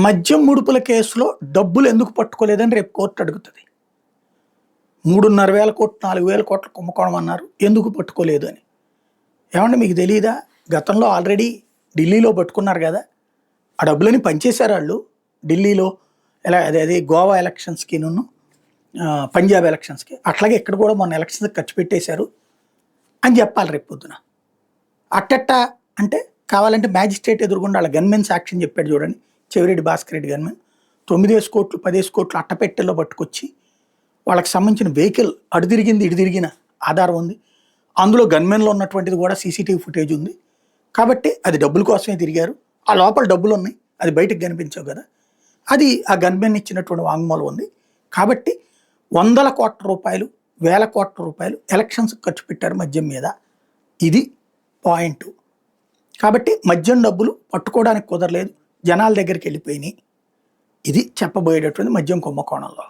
మద్యం ముడుపుల కేసులో డబ్బులు ఎందుకు పట్టుకోలేదని రేపు కోర్టు అడుగుతుంది. 3,500 కోట్లు 4,000 కోట్ల కుంభకోణం అన్నారు, ఎందుకు పట్టుకోలేదు అని. ఏమంటే మీకు తెలియదా, గతంలో ఆల్రెడీ ఢిల్లీలో పట్టుకున్నారు కదా, ఆ డబ్బులని పనిచేశారు వాళ్ళు ఢిల్లీలో. ఎలా అదే గోవా ఎలక్షన్స్కి పంజాబ్ ఎలక్షన్స్కి, అట్లాగే ఇక్కడ కూడా మొన్న ఎలక్షన్స్కి ఖర్చు పెట్టేశారు అని చెప్పాలి రేపు పొద్దున. అట్టట్టా అంటే కావాలంటే మ్యాజిస్ట్రేట్ ఎదురుగుండా వాళ్ళ గన్మెన్ సాక్ష్యం చెప్పాడు చూడండి, చెవిరెడ్డి భాస్కర్ రెడ్డి గన్మెన్. 9 కోట్లు 10 కోట్లు అట్టపెట్టెల్లో పట్టుకొచ్చి వాళ్ళకి సంబంధించిన వెహికల్ అటు తిరిగింది ఇటు తిరిగిన ఆధారం ఉంది, అందులో గన్మెన్లో ఉన్నటువంటిది కూడా సీసీటీవీ ఫుటేజ్ ఉంది. కాబట్టి అది డబ్బుల కోసమే తిరిగారు, ఆ లోపల డబ్బులు ఉన్నాయి, అది బయటకు కనిపించవు కదా, అది ఆ గన్మెన్ ఇచ్చినటువంటి వాంగ్మూలం ఉంది. కాబట్టి 100 కోట్ల రూపాయలు 1000 కోట్ల రూపాయలు ఎలక్షన్స్ ఖర్చు పెట్టారు మద్యం మీద, ఇది పాయింట్. కాబట్టి మద్యం డబ్బులు పట్టుకోవడానికి కుదరలేదు, జనాల దగ్గరికి వెళ్ళిపోయినాయి. ఇది చెప్పబోయేటటువంటి మద్యం కుంభకోణంలో.